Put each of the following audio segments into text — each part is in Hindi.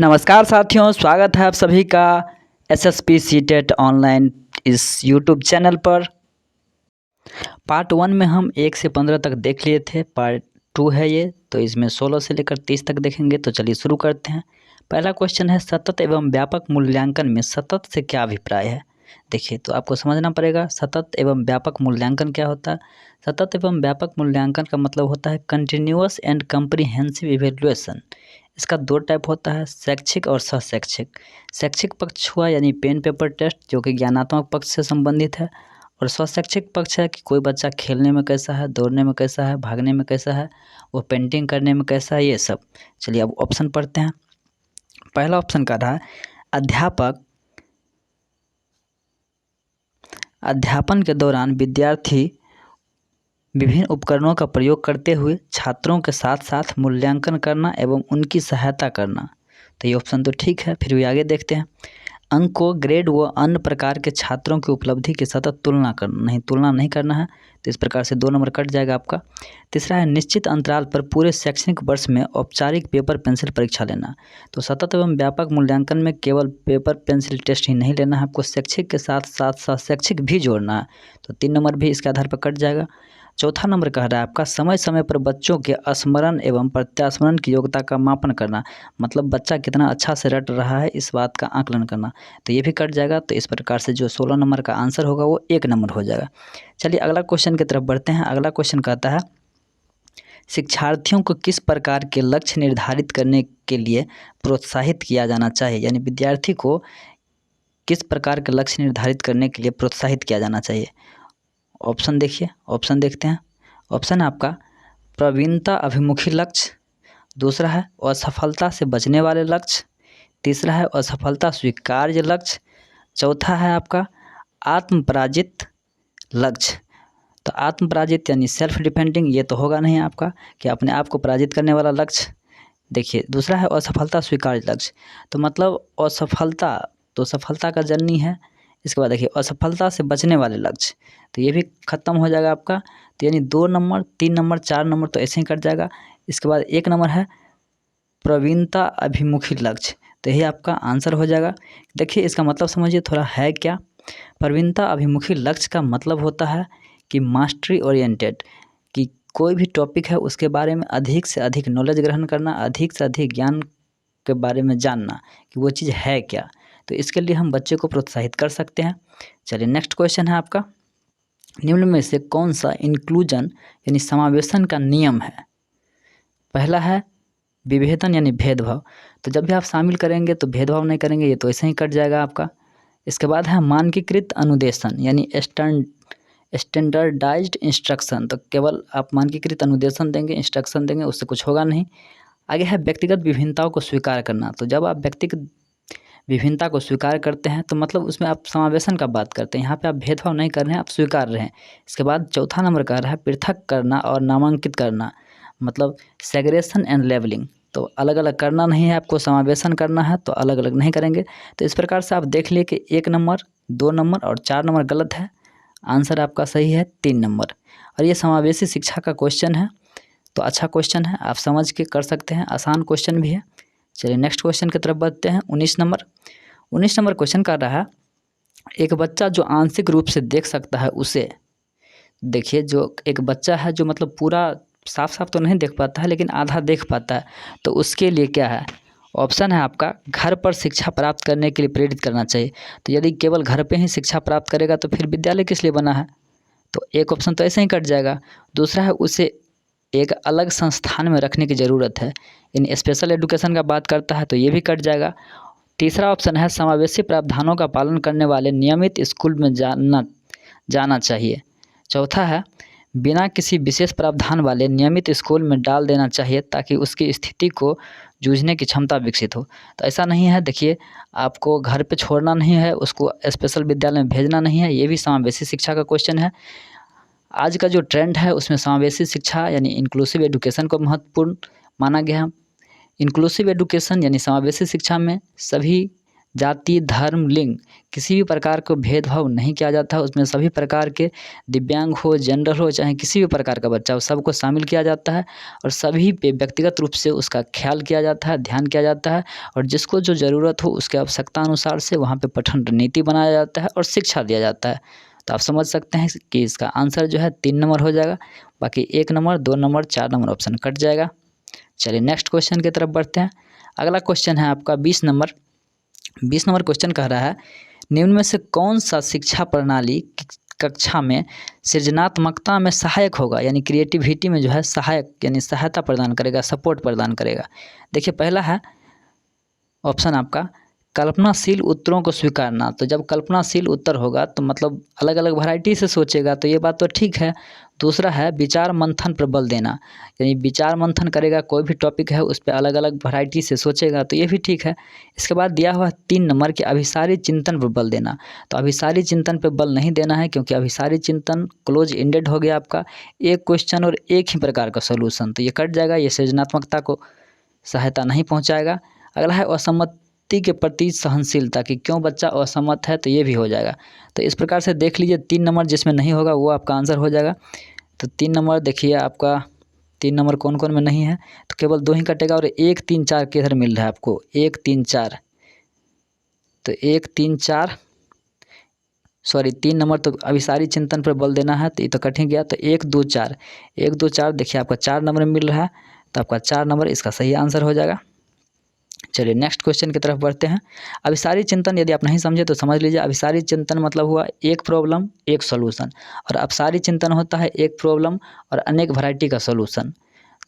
नमस्कार साथियों, स्वागत है आप सभी का एसएसपी सीटेट ऑनलाइन इस यूट्यूब चैनल पर। पार्ट 1 में हम 1 से 15 तक देख लिए थे। पार्ट 2 है ये, तो इसमें 16 से लेकर 30 तक देखेंगे। तो चलिए शुरू करते हैं। पहला क्वेश्चन है, सतत एवं व्यापक मूल्यांकन में सतत से क्या अभिप्राय है। देखिए, तो आपको समझना पड़ेगा सतत एवं व्यापक मूल्यांकन क्या होता है। सतत एवं व्यापक मूल्यांकन का मतलब होता है कंटिन्यूअस एंड कम्प्रीहेंसिव इवेल्युएशन। इसका 2 टाइप होता है, शैक्षिक और सहशैक्षिक। शैक्षिक पक्ष हुआ यानी पेन पेपर टेस्ट, जो कि ज्ञानात्मक पक्ष से संबंधित है। और स्वशैक्षिक पक्ष है कि कोई बच्चा खेलने में कैसा है, दौड़ने में कैसा है, भागने में कैसा है, वो पेंटिंग करने में कैसा है, ये सब। चलिए अब ऑप्शन पढ़ते हैं। पहला ऑप्शन का रहा, अध्यापन के दौरान विद्यार्थी विभिन्न उपकरणों का प्रयोग करते हुए छात्रों के साथ साथ मूल्यांकन करना एवं उनकी सहायता करना। तो ये ऑप्शन तो ठीक है। फिर भी आगे देखते हैं। अंक को ग्रेड व अन्य प्रकार के छात्रों की उपलब्धि की सतत तुलना नहीं करना है, तो इस प्रकार से 2 नंबर कट जाएगा आपका। तीसरा है, निश्चित अंतराल पर पूरे शैक्षणिक वर्ष में औपचारिक पेपर पेंसिल परीक्षा लेना। तो सतत एवं व्यापक मूल्यांकन में केवल पेपर पेंसिल टेस्ट ही नहीं लेना है, आपको शैक्षिक के साथ साथ सहशैक्षिक भी जोड़ना है। तो 3 नंबर भी इसके आधार पर कट जाएगा। चौथा नंबर कह रहा है आपका, समय समय पर बच्चों के स्मरण एवं प्रत्यास्मरण की योग्यता का मापन करना। मतलब बच्चा कितना अच्छा से रट रहा है, इस बात का आकलन करना। तो ये भी कट जाएगा। तो इस प्रकार से जो 16 नंबर का आंसर होगा वो 1 नंबर हो जाएगा। चलिए अगला क्वेश्चन की तरफ बढ़ते हैं। अगला क्वेश्चन कहता है, शिक्षार्थियों को किस प्रकार के लक्ष्य निर्धारित करने के लिए प्रोत्साहित किया जाना चाहिए। यानी विद्यार्थी को किस प्रकार के लक्ष्य निर्धारित करने के लिए प्रोत्साहित किया जाना चाहिए। ऑप्शन देखिए, ऑप्शन देखते हैं। ऑप्शन है आपका प्रवीणता अभिमुखी लक्ष्य, दूसरा है असफलता से बचने वाले लक्ष्य, तीसरा है असफलता स्वीकार्य लक्ष्य, चौथा है आपका आत्मपराजित लक्ष्य। तो आत्मपराजित यानी सेल्फ डिपेंडिंग, ये तो होगा नहीं आपका कि अपने आप को पराजित करने वाला लक्ष्य। देखिए दूसरा है असफलता स्वीकार्य लक्ष्य, तो मतलब असफलता तो सफलता का जननी है। इसके बाद देखिए असफलता से बचने वाले लक्ष्य, तो ये भी खत्म हो जाएगा आपका। तो यानी 2 नंबर, 3 नंबर, 4 नंबर तो ऐसे ही कट जाएगा। इसके बाद 1 नंबर है प्रवीणता अभिमुखी लक्ष्य, तो यही आपका आंसर हो जाएगा। देखिए इसका मतलब समझिए थोड़ा है क्या। प्रवीणता अभिमुखी लक्ष्य का मतलब होता है कि मास्टरी ओरिएंटेड, कि कोई भी टॉपिक है उसके बारे में अधिक से अधिक नॉलेज ग्रहण करना, अधिक से अधिक ज्ञान के बारे में जानना कि वो चीज़ है क्या। तो इसके लिए हम बच्चे को प्रोत्साहित कर सकते हैं। चलिए नेक्स्ट क्वेश्चन है आपका, निम्न में से कौन सा इंक्लूजन यानी समावेशन का नियम है। पहला है विभेदन यानी भेदभाव, तो जब भी आप शामिल करेंगे तो भेदभाव नहीं करेंगे, ये तो ऐसे ही कट जाएगा आपका। इसके बाद है मानकीकृत अनुदेशन यानी स्टैंडर्डाइज्ड इंस्ट्रक्शन, तो केवल आप मानकीकृत अनुदेशन देंगे, इंस्ट्रक्शन देंगे, उससे कुछ होगा नहीं। आगे है व्यक्तिगत विभिन्नताओं को स्वीकार करना, तो जब आप व्यक्तिगत विभिन्नता को स्वीकार करते हैं तो मतलब उसमें आप समावेशन का बात करते हैं, यहाँ पे आप भेदभाव नहीं कर रहे हैं, आप स्वीकार रहे हैं। इसके बाद चौथा नंबर कह रहा है पृथक करना और नामांकित करना, मतलब सेग्रेगेशन एंड लेवलिंग, तो अलग अलग करना नहीं है, आपको समावेशन करना है, तो अलग अलग नहीं करेंगे। तो इस प्रकार से आप देख लिए कि 1 नंबर, 2 नंबर और 4 नंबर गलत है। आंसर आपका सही है 3 नंबर। और ये समावेशी शिक्षा का क्वेश्चन है, तो अच्छा क्वेश्चन है, आप समझ के कर सकते हैं, आसान क्वेश्चन भी है। चलिए नेक्स्ट क्वेश्चन की तरफ बढ़ते हैं। 19 नंबर क्वेश्चन कर रहा है, एक बच्चा जो आंशिक रूप से देख सकता है उसे। देखिए जो एक बच्चा है जो मतलब पूरा साफ साफ तो नहीं देख पाता है लेकिन आधा देख पाता है, तो उसके लिए क्या है। ऑप्शन है आपका घर पर शिक्षा प्राप्त करने के लिए प्रेरित करना चाहिए, तो यदि केवल घर पे ही शिक्षा प्राप्त करेगा तो फिर विद्यालय किस लिए बना है, तो एक ऑप्शन तो ऐसे ही कट जाएगा। दूसरा है उसे एक अलग संस्थान में रखने की ज़रूरत है, यानी स्पेशल एजुकेशन का बात करता है, तो ये भी कट जाएगा। तीसरा ऑप्शन है समावेशी प्रावधानों का पालन करने वाले नियमित स्कूल में जाना चाहिए। चौथा है बिना किसी विशेष प्रावधान वाले नियमित स्कूल में डाल देना चाहिए ताकि उसकी स्थिति को जूझने की क्षमता विकसित हो। तो ऐसा नहीं है, देखिए आपको घर पे छोड़ना नहीं है, उसको स्पेशल विद्यालय में भेजना नहीं है, ये भी समावेशी शिक्षा का क्वेश्चन है। आज का जो ट्रेंड है उसमें समावेशी शिक्षा यानी इंक्लूसिव एजुकेशन को महत्वपूर्ण माना गया है। इंक्लूसिव एजुकेशन यानी समावेशी शिक्षा में सभी जाति, धर्म, लिंग किसी भी प्रकार को भेदभाव नहीं किया जाता है। उसमें सभी प्रकार के दिव्यांग हो, जनरल हो, चाहे किसी भी प्रकार का बच्चा हो, सबको शामिल किया जाता है और सभी पे व्यक्तिगत रूप से उसका ख्याल किया जाता है, ध्यान किया जाता है और जिसको जो ज़रूरत हो उसके आवश्यकता अनुसार से वहाँ पे पठन रणनीति बनाया जाता है और शिक्षा दिया जाता है। तो आप समझ सकते हैं कि इसका आंसर जो है 3 नंबर हो जाएगा। बाकी 1 number, 2 number, 4 number option cut जाएगा। चलिए नेक्स्ट क्वेश्चन की तरफ बढ़ते हैं। अगला क्वेश्चन है आपका 20 नंबर। 20 नंबर क्वेश्चन कह रहा है, निम्न में से कौन सा शिक्षा प्रणाली कक्षा में सृजनात्मकता में सहायक होगा, यानी क्रिएटिविटी में जो है सहायक यानी सहायता प्रदान करेगा, सपोर्ट प्रदान करेगा। देखिए पहला है ऑप्शन आपका कल्पनाशील उत्तरों को स्वीकारना। तो जब कल्पनाशील उत्तर होगा तो मतलब अलग अलग वैरायटी से सोचेगा, तो ये बात तो ठीक है। दूसरा है विचार मंथन पर बल देना, यानी विचार मंथन करेगा, कोई भी टॉपिक है उस पर अलग अलग वैरायटी से सोचेगा, तो ये भी ठीक है। इसके बाद दिया हुआ 3 नंबर के अभिसारी चिंतन पर बल देना। तो अभिसारी चिंतन पर बल नहीं देना है, क्योंकि अभिसारी चिंतन क्लोज एंडेड हो गया आपका, एक क्वेश्चन और एक ही प्रकार का सोल्यूशन, तो ये कट जाएगा, ये सृजनात्मकता को सहायता नहीं पहुँचाएगा। अगला है असम्मति के प्रति सहनशीलता, कि क्यों बच्चा असहमत है, तो ये भी हो जाएगा। तो इस प्रकार से देख लीजिए 3 नंबर जिसमें नहीं होगा वो आपका आंसर हो जाएगा। तो 3 नंबर देखिए आपका 3 नंबर कौन कौन में नहीं है, तो केवल 2 ही कटेगा और 1, 3, 4 किधर मिल रहा है आपको, 1, 3, 4। तो 1, 3, 4 सॉरी 3 नंबर तो अभिसारी चिंतन पर बल देना है, तो ये तो कट ही गया। तो 1, 2, 4 1, 2, 4 देखिए आपका 4 नंबर में मिल रहा है, तो आपका 4 नंबर इसका सही आंसर हो जाएगा। चलिए नेक्स्ट क्वेश्चन की तरफ बढ़ते हैं। अभिसारी चिंतन यदि आप नहीं समझे तो समझ लीजिए, अभिसारी चिंतन मतलब हुआ एक प्रॉब्लम एक सॉल्यूशन, और अपसारी चिंतन होता है एक प्रॉब्लम और अनेक वैरायटी का सॉल्यूशन।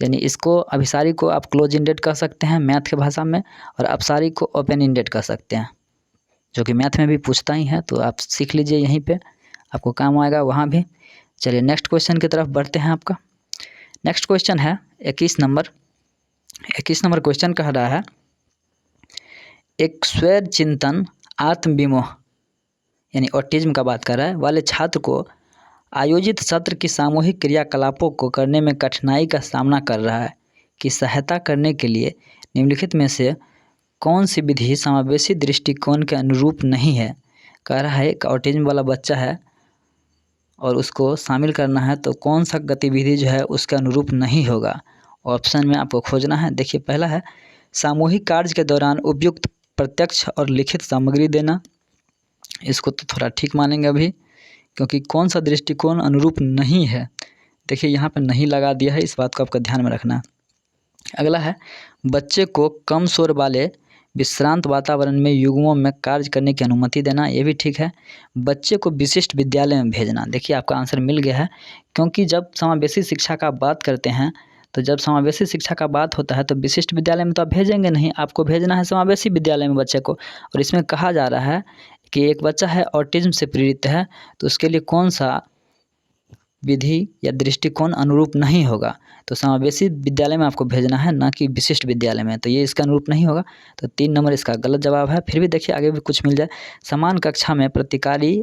यानी इसको अभिसारी को आप क्लोज इंडेड कह सकते हैं मैथ के भाषा में, और अपसारी को ओपन इंडेड कह सकते हैं, जो कि मैथ में भी पूछता ही है, तो आप सीख लीजिए, यहीं पर आपको काम आएगा वहाँ भी। चलिए नेक्स्ट क्वेश्चन की तरफ बढ़ते हैं। आपका नेक्स्ट क्वेश्चन है 21 नंबर। 21 नंबर क्वेश्चन कह रहा है, एक स्वैर चिंतन आत्मविमोह यानी ऑटिज्म का बात कर रहा है वाले छात्र को आयोजित सत्र की सामूहिक क्रियाकलापों को करने में कठिनाई का सामना कर रहा है कि सहायता करने के लिए निम्नलिखित में से कौन सी विधि समावेशी दृष्टिकोण के अनुरूप नहीं है। कह रहा है एक ऑटिज्म वाला बच्चा है और उसको शामिल करना है, तो कौन सा गतिविधि जो है उसके अनुरूप नहीं होगा। ऑप्शन में आपको खोजना है। देखिए पहला है सामूहिक कार्य के दौरान उपयुक्त प्रत्यक्ष और लिखित सामग्री देना, इसको तो थोड़ा ठीक मानेंगे अभी, क्योंकि कौन सा दृष्टिकोण अनुरूप नहीं है, देखिए यहाँ पे नहीं लगा दिया है, इस बात को आपका ध्यान में रखना है। अगला है बच्चे को कम शोर वाले विश्रांत वातावरण में युग्मों में कार्य करने की अनुमति देना, ये भी ठीक है। बच्चे को विशिष्ट विद्यालय में भेजना, देखिए आपका आंसर मिल गया है, क्योंकि जब समावेशी शिक्षा का बात करते हैं, तो जब समावेशी शिक्षा का बात होता है तो विशिष्ट विद्यालय में तो आप भेजेंगे नहीं, आपको भेजना है समावेशी विद्यालय में बच्चे को। और इसमें कहा जा रहा है कि एक बच्चा है ऑटिज्म से पीड़ित है, तो उसके लिए कौन सा विधि या दृष्टिकोण अनुरूप नहीं होगा, तो समावेशी विद्यालय में आपको भेजना है, ना कि विशिष्ट विद्यालय में, तो ये इसका अनुरूप नहीं होगा। तो 3 नंबर इसका गलत जवाब है। फिर भी देखिए आगे भी कुछ मिल जाए। समान कक्षा में प्रतिकारी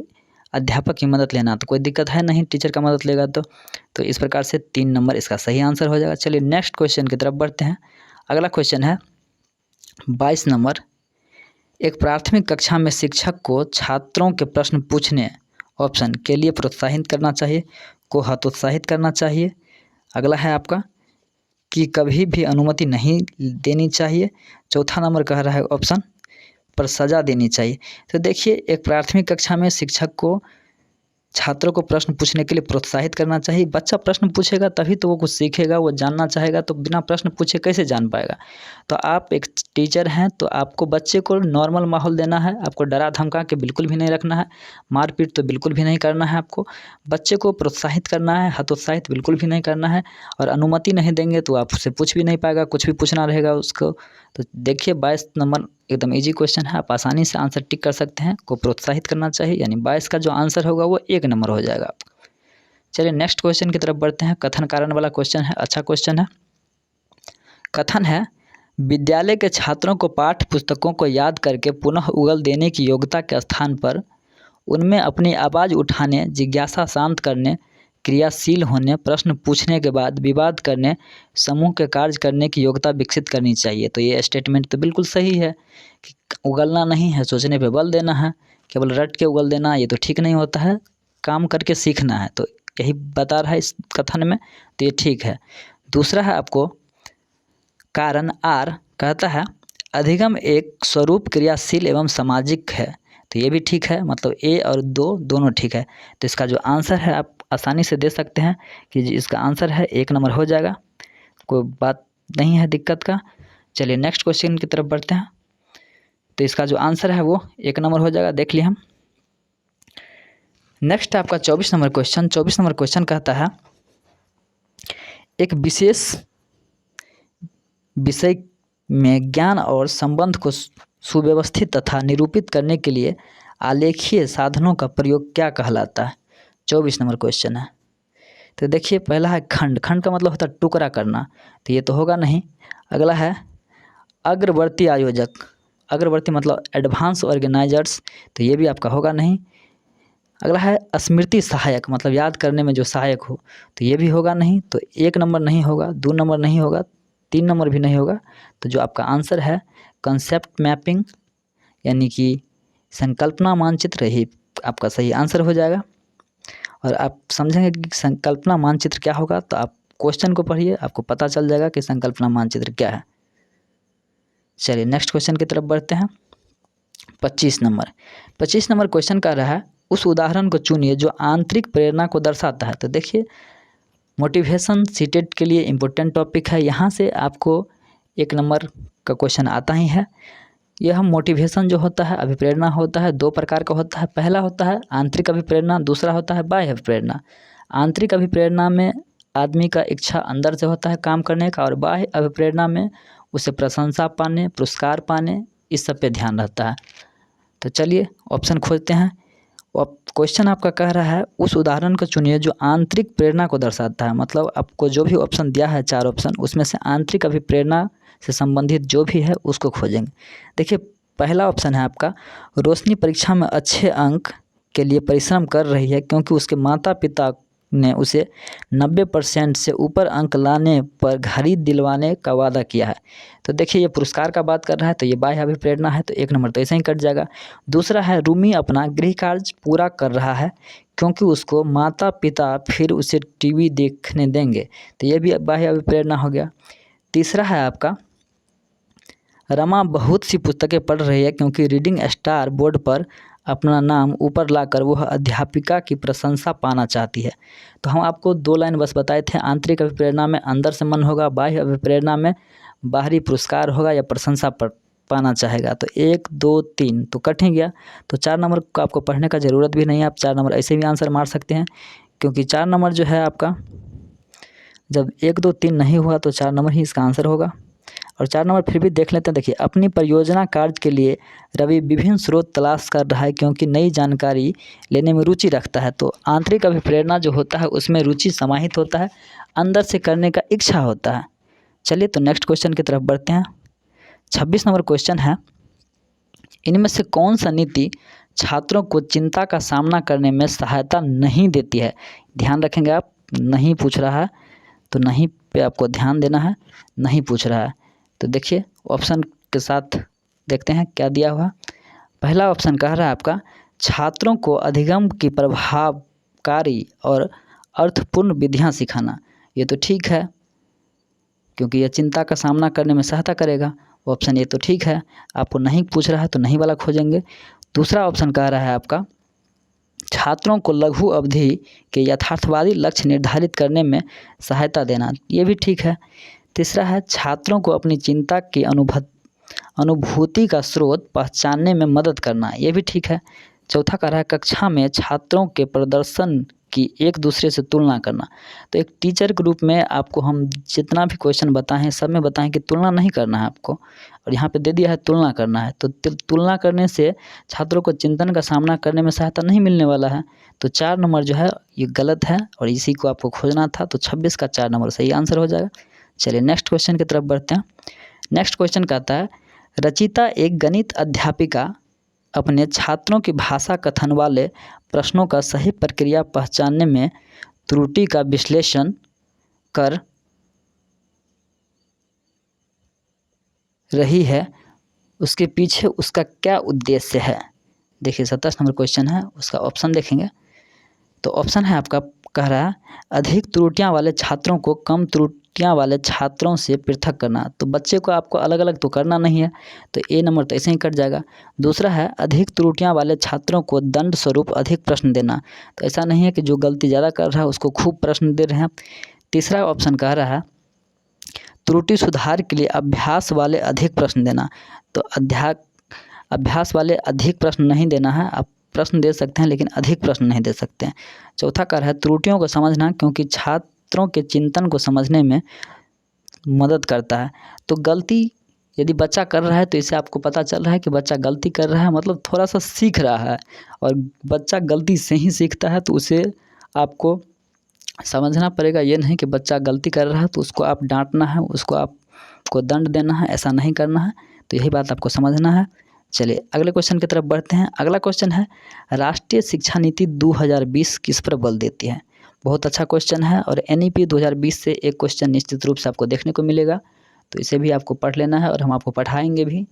अध्यापक की मदद लेना, तो कोई दिक्कत है नहीं, टीचर का मदद लेगा तो इस प्रकार से 3 नंबर इसका सही आंसर हो जाएगा। चलिए नेक्स्ट क्वेश्चन की तरफ बढ़ते हैं। अगला क्वेश्चन है 22 नंबर। एक प्राथमिक कक्षा में शिक्षक को छात्रों के प्रश्न पूछने ऑप्शन के लिए प्रोत्साहित करना चाहिए, को हतोत्साहित करना चाहिए। अगला है आपका कि कभी भी अनुमति नहीं देनी चाहिए। चौथा नंबर कह रहा है ऑप्शन पर सज़ा देनी चाहिए। तो देखिए एक प्राथमिक कक्षा में शिक्षक को छात्रों को प्रश्न पूछने के लिए प्रोत्साहित करना चाहिए। बच्चा प्रश्न पूछेगा तभी तो वो कुछ सीखेगा, वो जानना चाहेगा, तो बिना प्रश्न पूछे कैसे जान पाएगा। तो आप एक टीचर हैं तो आपको बच्चे को नॉर्मल माहौल देना है, आपको डरा धमका के बिल्कुल भी नहीं रखना है, मारपीट तो बिल्कुल भी नहीं करना है, आपको बच्चे को प्रोत्साहित करना है, हतोत्साहित बिल्कुल भी नहीं करना है। और अनुमति नहीं देंगे तो आप उससे पूछ भी नहीं पाएगा, कुछ भी पूछना रहेगा उसको। तो देखिए 22 नंबर एकदम इजी क्वेश्चन है, आप आसानी से आंसर टिक कर सकते हैं, को प्रोत्साहित करना चाहिए, यानी 22 का जो आंसर होगा वो 1 नंबर हो जाएगा। चलिए नेक्स्ट क्वेश्चन की तरफ बढ़ते हैं। कथन कारण वाला क्वेश्चन है, अच्छा क्वेश्चन है। कथन है विद्यालय के छात्रों को पाठ्य पुस्तकों को याद करके पुनः उगल देने की योग्यता के स्थान पर उनमें अपनी आवाज़ उठाने, जिज्ञासा शांत करने, क्रियाशील होने, प्रश्न पूछने के बाद विवाद करने, समूह के कार्य करने की योग्यता विकसित करनी चाहिए। तो ये स्टेटमेंट तो बिल्कुल सही है कि उगलना नहीं है, सोचने पे बल देना है। केवल रट के उगल देना ये तो ठीक नहीं होता है, काम करके सीखना है। तो यही बता रहा है इस कथन में, तो ये ठीक है। दूसरा है आपको कारण आर, कहता है अधिगम एक स्वरूप क्रियाशील एवं सामाजिक है। तो ये भी ठीक है, मतलब ए और दो दोनों ठीक है। तो इसका जो आंसर है आप आसानी से दे सकते हैं कि इसका आंसर है 1 नंबर हो जाएगा, कोई बात नहीं है दिक्कत का। चलिए नेक्स्ट क्वेश्चन की तरफ बढ़ते हैं। तो इसका जो आंसर है वो 1 नंबर हो जाएगा, देख लिए हम। नेक्स्ट आपका 24 नंबर क्वेश्चन। 24 नंबर क्वेश्चन कहता है एक विशेष विषय में ज्ञान और संबंध को सुव्यवस्थित तथा निरूपित करने के लिए आलेखीय साधनों का प्रयोग क्या कहलाता है। 24 नंबर क्वेश्चन है। तो देखिए पहला है खंड, खंड का मतलब होता है टुकड़ा करना, तो ये तो होगा नहीं। अगला है अग्रवर्ती आयोजक, अग्रवर्ती मतलब एडवांस ऑर्गेनाइजर्स, तो ये भी आपका होगा नहीं। अगला है स्मृति सहायक, मतलब याद करने में जो सहायक हो, तो ये भी होगा नहीं। तो 1 नंबर नहीं होगा, 2 नंबर नहीं होगा, 3 नंबर भी नहीं होगा। तो जो आपका आंसर है कंसेप्ट मैपिंग यानी कि संकल्पना मानचित्र, ही आपका सही आंसर हो जाएगा। और आप समझेंगे कि संकल्पना मानचित्र क्या होगा, तो आप क्वेश्चन को पढ़िए, आपको पता चल जाएगा कि संकल्पना मानचित्र क्या है। चलिए नेक्स्ट क्वेश्चन की तरफ बढ़ते हैं। 25 नंबर। 25 नंबर क्वेश्चन का रहा है उस उदाहरण को चुनिए जो आंतरिक प्रेरणा को दर्शाता है। तो देखिए मोटिवेशन सीटेट के लिए इम्पोर्टेंट टॉपिक है, यहाँ से आपको 1 नंबर का क्वेश्चन आता ही है। यह मोटिवेशन जो होता है, अभिप्रेरणा होता है, 2 प्रकार का होता है। पहला होता है आंतरिक अभिप्रेरणा, दूसरा होता है बाह्य अभिप्रेरणा। आंतरिक अभिप्रेरणा में आदमी का इच्छा अंदर से होता है काम करने का, और बाह्य अभिप्रेरणा में उसे प्रशंसा पाने, पुरस्कार पाने, इस सब पे ध्यान रहता है। तो चलिए ऑप्शन खोजते हैं। अब क्वेश्चन आपका कह रहा है उस उदाहरण को चुनिए जो आंतरिक प्रेरणा को दर्शाता है, मतलब आपको जो भी ऑप्शन दिया है 4 ऑप्शन, उसमें से आंतरिक अभिप्रेरणा से संबंधित जो भी है उसको खोजेंगे। देखिए पहला ऑप्शन है आपका रोशनी परीक्षा में अच्छे अंक के लिए परिश्रम कर रही है क्योंकि उसके माता पिता ने उसे 90% से ऊपर अंक लाने पर घड़ी दिलवाने का वादा किया है। तो देखिए ये पुरस्कार का बात कर रहा है, तो ये बाह्य अभिप्रेरणा है, तो 1 नंबर तो ऐसे ही कट जाएगा। दूसरा है रूमी अपना गृह कार्य पूरा कर रहा है क्योंकि उसको माता पिता फिर उसे टीवी देखने देंगे, तो ये भी बाह्य अभिप्रेरणा हो गया। तीसरा है आपका रमा बहुत सी पुस्तकें पढ़ रही है क्योंकि रीडिंग स्टार बोर्ड पर अपना नाम ऊपर लाकर वह अध्यापिका की प्रशंसा पाना चाहती है। तो हम आपको 2 लाइन बस बताए थे, आंतरिक अभिप्रेरणा में अंदर से मन होगा, बाह्य अभिप्रेरणा में बाहरी पुरस्कार होगा या प्रशंसा पाना चाहेगा। तो 1 2 3 तो कट ही गया। तो 4 नंबर को आपको पढ़ने का ज़रूरत भी नहीं है, आप 4 नंबर ऐसे भी आंसर मार सकते हैं, क्योंकि 4 नंबर जो है आपका जब 1 2 3 नहीं हुआ तो 4 नंबर ही इसका आंसर होगा। और 4 नंबर फिर भी देख लेते हैं। देखिए अपनी परियोजना कार्य के लिए रवि विभिन्न स्रोत तलाश कर रहा है क्योंकि नई जानकारी लेने में रुचि रखता है। तो आंतरिक अभिप्रेरणा जो होता है उसमें रुचि समाहित होता है, अंदर से करने का इच्छा होता है। चलिए तो नेक्स्ट क्वेश्चन की तरफ बढ़ते हैं। 26 नंबर क्वेश्चन है इनमें से कौन सा नीति छात्रों को चिंता का सामना करने में सहायता नहीं देती है। ध्यान रखेंगे आप, नहीं पूछ रहा है तो नहीं पे आपको ध्यान देना है, नहीं पूछ रहा है। तो देखिए ऑप्शन के साथ देखते हैं क्या दिया हुआ। पहला ऑप्शन कह रहा है आपका छात्रों को अधिगम की प्रभावकारी और अर्थपूर्ण विधियां सिखाना। ये तो ठीक है क्योंकि यह चिंता का सामना करने में सहायता करेगा, ऑप्शन ये तो ठीक है। आपको नहीं पूछ रहा है तो नहीं वाला खोजेंगे। दूसरा ऑप्शन कह रहा है आपका छात्रों को लघु अवधि के यथार्थवादी लक्ष्य निर्धारित करने में सहायता देना, ये भी ठीक है। तीसरा है छात्रों को अपनी चिंता की अनुभूति का स्रोत पहचानने में मदद करना, ये भी ठीक है। चौथा कह रहा है कक्षा में छात्रों के प्रदर्शन की एक दूसरे से तुलना करना। तो एक टीचर के रूप में आपको हम जितना भी क्वेश्चन बताएं सब में बताएं कि तुलना नहीं करना है आपको, और यहाँ पे दे दिया है तुलना करना है। तो तुलना करने से छात्रों को चिंतन का सामना करने में सहायता नहीं मिलने वाला है। तो 4 नंबर जो है ये गलत है और इसी को आपको खोजना था। तो 26 का 4 नंबर सही आंसर हो जाएगा। चलिए नेक्स्ट क्वेश्चन की तरफ बढ़ते हैं। नेक्स्ट क्वेश्चन कहता है रचिता एक गणित अध्यापिका अपने छात्रों की भाषा कथन वाले प्रश्नों का सही प्रक्रिया पहचानने में त्रुटि का विश्लेषण कर रही है, उसके पीछे उसका क्या उद्देश्य है। देखिए 27 नंबर क्वेश्चन है, उसका ऑप्शन देखेंगे तो ऑप्शन है आपका, कह रहा है अधिक त्रुटियां वाले छात्रों को कम त्रुटियां वाले छात्रों से पृथक करना। तो बच्चे को आपको अलग अलग तो करना नहीं है, तो ए नंबर तो ऐसे ही कट जाएगा। दूसरा है अधिक त्रुटियां वाले छात्रों को दंड स्वरूप अधिक प्रश्न देना। तो ऐसा नहीं है कि जो गलती ज़्यादा कर रहा है उसको खूब प्रश्न दे रहे हैं। तीसरा ऑप्शन कह रहा है त्रुटि सुधार के लिए अभ्यास वाले अधिक प्रश्न देना। तो अभ्यास वाले अधिक प्रश्न नहीं देना है, आप प्रश्न दे सकते हैं लेकिन अधिक प्रश्न नहीं दे सकते हैं। चौथा कार्य है त्रुटियों को समझना, क्योंकि छात्रों के चिंतन को समझने में मदद करता है। तो गलती यदि बच्चा कर रहा है तो इससे आपको पता चल रहा है कि बच्चा गलती कर रहा है, मतलब थोड़ा सा सीख रहा है, और बच्चा गलती से ही सीखता है, तो उसे आपको समझना पड़ेगा। ये नहीं कि बच्चा गलती कर रहा है तो उसको आप डांटना है, उसको आपको दंड देना है, ऐसा नहीं करना है। तो यही बात आपको समझना है। चलिए अगले क्वेश्चन की तरफ बढ़ते हैं। अगला क्वेश्चन है राष्ट्रीय शिक्षा नीति 2020 किस पर बल देती है। बहुत अच्छा क्वेश्चन है, और NEP 2020 से एक क्वेश्चन निश्चित रूप से आपको देखने को मिलेगा, तो इसे भी आपको पढ़ लेना है और हम आपको पढ़ाएंगे भी।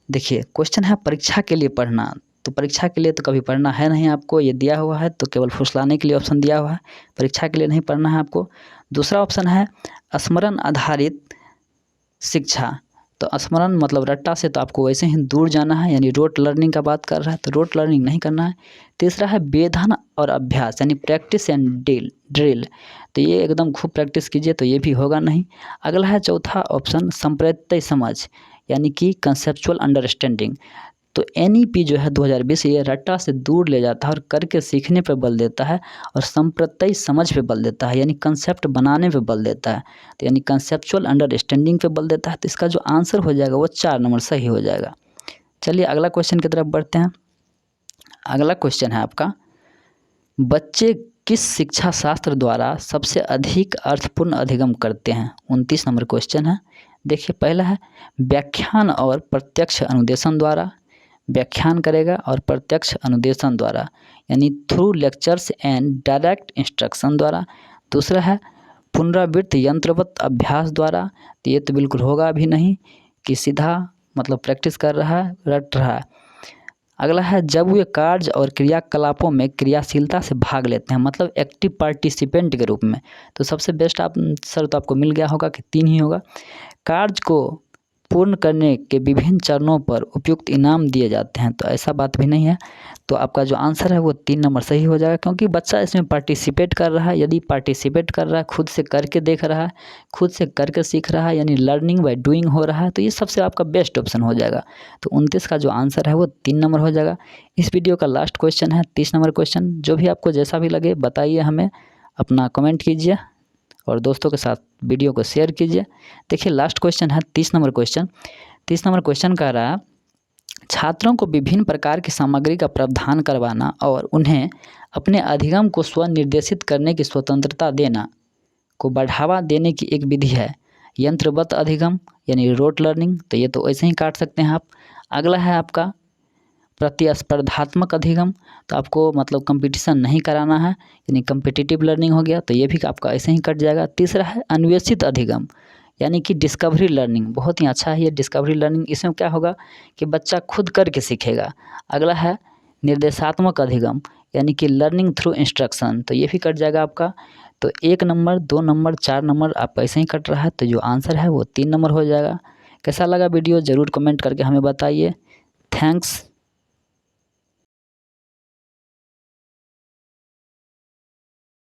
देखिए क्वेश्चन है परीक्षा के लिए पढ़ना। तो परीक्षा के लिए तो कभी पढ़ना है नहीं आपको, ये दिया हुआ है तो केवल फुसलाने के लिए ऑप्शन दिया हुआ है, परीक्षा के लिए नहीं पढ़ना है आपको। दूसरा ऑप्शन है स्मरण आधारित शिक्षा। तो स्मरण मतलब रट्टा से तो आपको वैसे ही दूर जाना है, यानी रोट लर्निंग का बात कर रहा है, तो रोट लर्निंग नहीं करना है। तीसरा है वेधन और अभ्यास, यानी प्रैक्टिस एंड ड्रिल, तो ये एकदम खूब प्रैक्टिस कीजिए, तो ये भी होगा नहीं। अगला है चौथा ऑप्शन संप्रत्यय समझ, यानी कि कंसेप्चुअल अंडरस्टैंडिंग। तो NEP जो है 2020 ये रट्टा से दूर ले जाता है और करके सीखने पर बल देता है, और संप्रत्यय समझ पे बल देता है, यानी कंसेप्ट बनाने पे बल देता है, तो यानी कंसेप्चुअल अंडरस्टैंडिंग पे बल देता है। तो इसका जो आंसर हो जाएगा वो 4 नंबर सही हो जाएगा। चलिए अगला क्वेश्चन की तरफ बढ़ते हैं। अगला क्वेश्चन है आपका, बच्चे किस शिक्षा शास्त्र द्वारा सबसे अधिक अर्थपूर्ण अधिगम करते हैं। 29 नंबर क्वेश्चन है। देखिए पहला है व्याख्यान और प्रत्यक्ष अनुदेशन द्वारा, व्याख्यान करेगा और प्रत्यक्ष अनुदेशन द्वारा, यानी through lectures and direct instruction द्वारा। दूसरा है पुनरावृत्त यंत्रवत अभ्यास द्वारा, तो ये तो बिल्कुल होगा भी नहीं कि सीधा मतलब प्रैक्टिस कर रहा है, रट रहा है। अगला है जब वे कार्य और क्रियाकलापों में क्रियाशीलता से भाग लेते हैं, मतलब एक्टिव पार्टिसिपेंट के रूप में। तो सबसे बेस्ट आंसर तो आपको मिल गया होगा कि 3 ही होगा। कार्य को पूर्ण करने के विभिन्न चरणों पर उपयुक्त इनाम दिए जाते हैं, तो ऐसा बात भी नहीं है। तो आपका जो आंसर है वो 3 नंबर सही हो जाएगा, क्योंकि बच्चा इसमें पार्टिसिपेट कर रहा है। यदि पार्टिसिपेट कर रहा है, खुद से करके देख रहा है, खुद से करके सीख रहा है, यानी लर्निंग बाय डूइंग हो रहा है, तो ये सबसे आपका बेस्ट ऑप्शन हो जाएगा। तो 29 का जो आंसर है वो 3 नंबर हो जाएगा। इस वीडियो का लास्ट क्वेश्चन है 30 नंबर क्वेश्चन। जो भी आपको जैसा भी लगे बताइए, हमें अपना कमेंट कीजिए और दोस्तों के साथ वीडियो को शेयर कीजिए। देखिए लास्ट क्वेश्चन है 30 नंबर क्वेश्चन। 30 नंबर क्वेश्चन कह रहा है छात्रों को विभिन्न प्रकार की सामग्री का प्रावधान करवाना और उन्हें अपने अधिगम को स्वनिर्देशित करने की स्वतंत्रता देना को बढ़ावा देने की एक विधि है यंत्रवत अधिगम, यानी रोट लर्निंग। तो ये तो ऐसे ही काट सकते हैं आप। अगला है आपका प्रतिस्पर्धात्मक अधिगम, तो आपको मतलब कंपटीशन नहीं कराना है, यानी कम्पिटिटिव लर्निंग हो गया, तो ये भी आपका ऐसे ही कट जाएगा। तीसरा है अन्वेषित अधिगम, यानी कि डिस्कवरी लर्निंग। बहुत ही अच्छा है ये डिस्कवरी लर्निंग। इसमें क्या होगा कि बच्चा खुद करके सीखेगा। अगला है निर्देशात्मक अधिगम, यानी कि लर्निंग थ्रू इंस्ट्रक्शन, तो ये भी कट जाएगा आपका। तो 1 नंबर 2 नंबर 4 नंबर आपका ऐसे ही कट रहा है, तो जो आंसर है वो 3 नंबर हो जाएगा। कैसा लगा वीडियो ज़रूर कमेंट करके हमें बताइए। थैंक्स।